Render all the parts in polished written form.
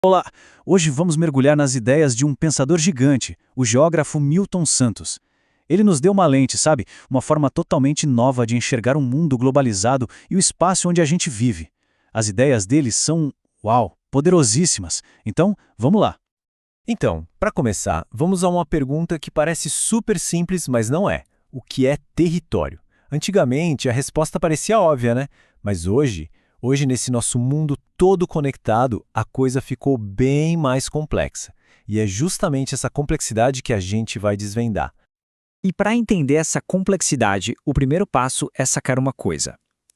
Olá! Hoje vamos mergulhar nas ideias de um pensador gigante, o geógrafo Milton Santos. Ele nos deu uma lente, sabe? Uma forma totalmente nova de enxergar um mundo globalizado e o espaço onde a gente vive. As ideias dele são, uau, poderosíssimas. Então, vamos lá. Então, para começar, vamos a uma pergunta que parece super simples, mas não é. O que é território? Antigamente, a resposta parecia óbvia, né? Mas hoje nesse nosso mundo todo conectado, a coisa ficou bem mais complexa. E é justamente essa complexidade que a gente vai desvendar. E para entender essa complexidade, o primeiro passo é sacar uma coisa.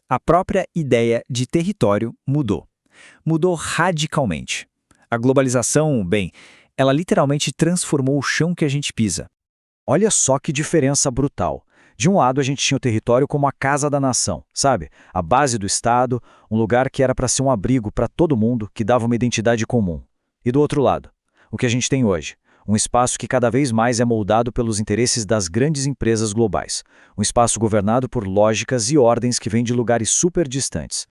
A própria ideia de território mudou. Mudou radicalmente. A globalização, bem, ela literalmente transformou o chão que a gente pisa. Olha só que diferença brutal. De um lado, a gente tinha o território como a casa da nação, sabe? A base do Estado, um lugar que era para ser um abrigo para todo mundo, que dava uma identidade comum. E do outro lado, o que a gente tem hoje? Um espaço que cada vez mais é moldado pelos interesses das grandes empresas globais. Um espaço governado por lógicas e ordens que vêm de lugares super distantes.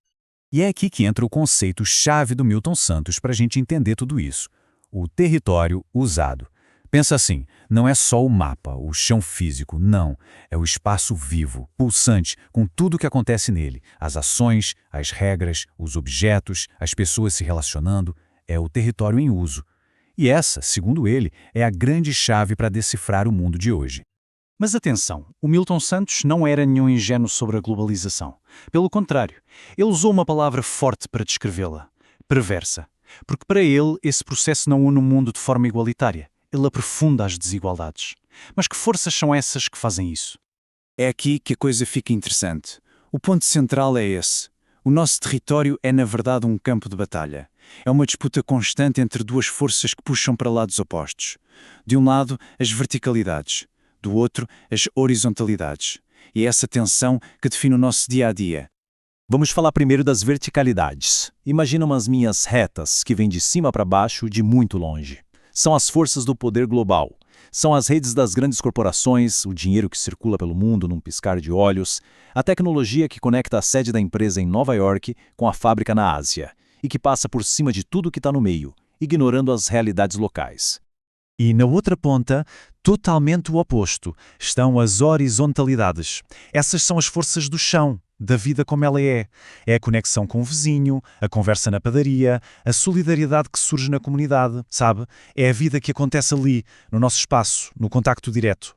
E é aqui que entra o conceito-chave do Milton Santos para a gente entender tudo isso. O território usado. Pensa assim, não é só o mapa, o chão físico, não. É o espaço vivo, pulsante, com tudo o que acontece nele. As ações, as regras, os objetos, as pessoas se relacionando. É o território em uso. E essa, segundo ele, é a grande chave para decifrar o mundo de hoje. Mas atenção, o Milton Santos não era nenhum ingênuo sobre a globalização. Pelo contrário, ele usou uma palavra forte para descrevê-la: perversa. Porque para ele, esse processo não une o mundo de forma igualitária. Ele aprofunda as desigualdades. Mas que forças são essas que fazem isso? É aqui que a coisa fica interessante. O ponto central é esse. O nosso território é, na verdade, um campo de batalha. É uma disputa constante entre duas forças que puxam para lados opostos. De um lado, as verticalidades. Do outro, as horizontalidades. E é essa tensão que define o nosso dia-a-dia. Vamos falar primeiro das verticalidades. Imagina umas linhas retas que vêm de cima para baixo de muito longe. São as forças do poder global. São as redes das grandes corporações, o dinheiro que circula pelo mundo num piscar de olhos, a tecnologia que conecta a sede da empresa em Nova York com a fábrica na Ásia e que passa por cima de tudo que está no meio, ignorando as realidades locais. E na outra ponta, totalmente o oposto, estão as horizontalidades. Essas são as forças do chão, da vida como ela é. É a conexão com o vizinho, a conversa na padaria, a solidariedade que surge na comunidade, sabe? É a vida que acontece ali, no nosso espaço, no contacto direto.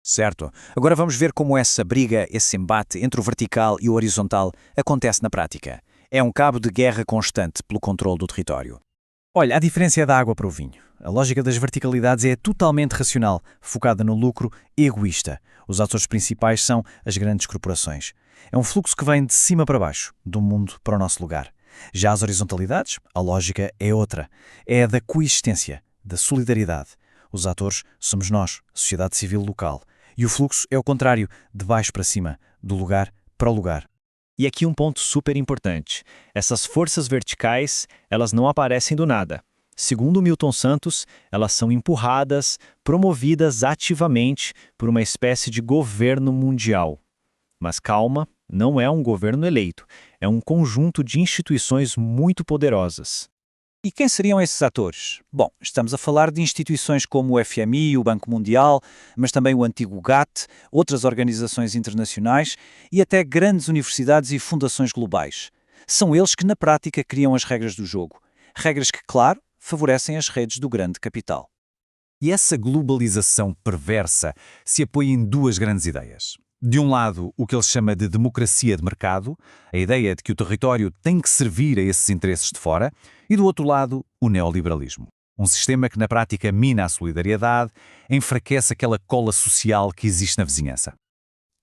Certo. Agora vamos ver como essa briga, esse embate entre o vertical e o horizontal acontece na prática. É um cabo de guerra constante pelo controle do território. Olha, a diferença é da água para o vinho. A lógica das verticalidades é totalmente racional, focada no lucro e egoísta. Os atores principais são as grandes corporações. É um fluxo que vem de cima para baixo, do mundo para o nosso lugar. Já as horizontalidades, a lógica é outra. É a da coexistência, da solidariedade. Os atores somos nós, a sociedade civil local. E o fluxo é o contrário, de baixo para cima, do lugar para o lugar. E aqui um ponto super importante. Essas forças verticais, elas não aparecem do nada. Segundo Milton Santos, elas são empurradas, promovidas ativamente por uma espécie de governo mundial. Mas calma, não é um governo eleito, é um conjunto de instituições muito poderosas. E quem seriam esses atores? Bom, estamos a falar de instituições como o FMI, o Banco Mundial, mas também o antigo GATT, outras organizações internacionais e até grandes universidades e fundações globais. São eles que, na prática, criam as regras do jogo. Regras que, claro, favorecem as redes do grande capital. E essa globalização perversa se apoia em duas grandes ideias. De um lado, o que ele chama de democracia de mercado, a ideia de que o território tem que servir a esses interesses de fora, e do outro lado, o neoliberalismo. Um sistema que na prática mina a solidariedade, enfraquece aquela cola social que existe na vizinhança.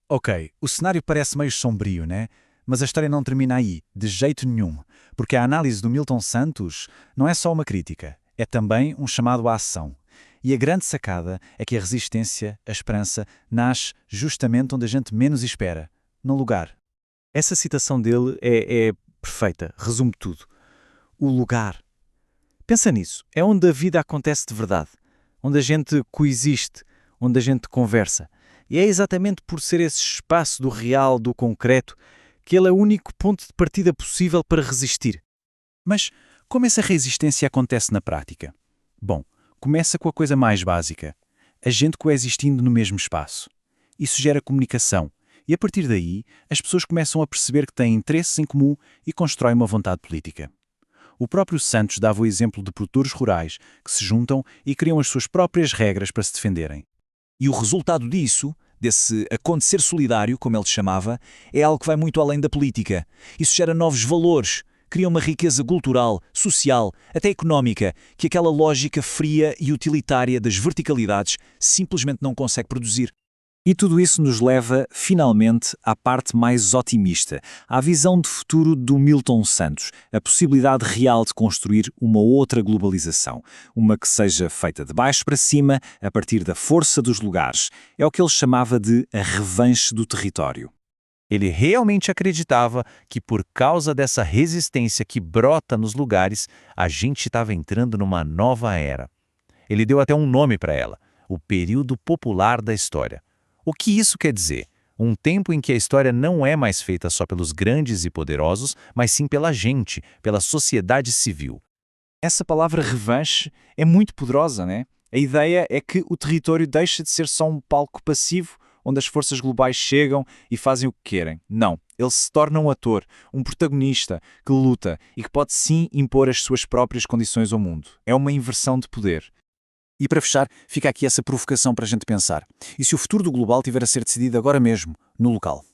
Ok, o cenário parece meio sombrio, né? Mas a história não termina aí, de jeito nenhum. Porque a análise do Milton Santos não é só uma crítica, é também um chamado à ação. E a grande sacada é que a resistência, a esperança, nasce justamente onde a gente menos espera, no lugar. Essa citação dele é perfeita, resume tudo. O lugar. Pensa nisso, é onde a vida acontece de verdade, onde a gente coexiste, onde a gente conversa. E é exatamente por ser esse espaço do real, do concreto, que ele é o único ponto de partida possível para resistir. Mas Como essa resistência acontece na prática? Bom, começa com a coisa mais básica: a gente coexistindo no mesmo espaço. Isso gera comunicação, e a partir daí, as pessoas começam a perceber que têm interesses em comum e constroem uma vontade política. O próprio Santos dava o exemplo de produtores rurais que se juntam e criam as suas próprias regras para se defenderem. E o resultado disso, desse acontecer solidário, como ele chamava, é algo que vai muito além da política. Isso gera novos valores, cria uma riqueza cultural, social, até económica, que aquela lógica fria e utilitária das verticalidades simplesmente não consegue produzir. E tudo isso nos leva, finalmente, à parte mais otimista, à visão de futuro do Milton Santos, a possibilidade real de construir uma outra globalização, uma que seja feita de baixo para cima, a partir da força dos lugares. É o que ele chamava de a revanche do território. Ele realmente acreditava que, por causa dessa resistência que brota nos lugares, a gente estava entrando numa nova era. Ele deu até um nome para ela: o período popular da história. O que isso quer dizer? Um tempo em que a história não é mais feita só pelos grandes e poderosos, mas sim pela gente, pela sociedade civil. Essa palavra revanche é muito poderosa, né? A ideia é que o território deixa de ser só um palco passivo onde as forças globais chegam e fazem o que querem. Não, ele se torna um ator, um protagonista que luta e que pode sim impor as suas próprias condições ao mundo. É uma inversão de poder. E para fechar, fica aqui essa provocação para a gente pensar. E se o futuro do global tiver a ser decidido agora mesmo, no local?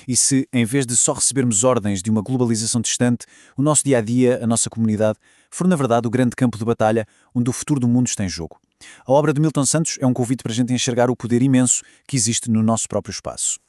E se, em vez de só recebermos ordens de uma globalização distante, o nosso dia-a-dia, a nossa comunidade, for na verdade o grande campo de batalha onde o futuro do mundo está em jogo? A obra de Milton Santos é um convite para a gente enxergar o poder imenso que existe no nosso próprio espaço.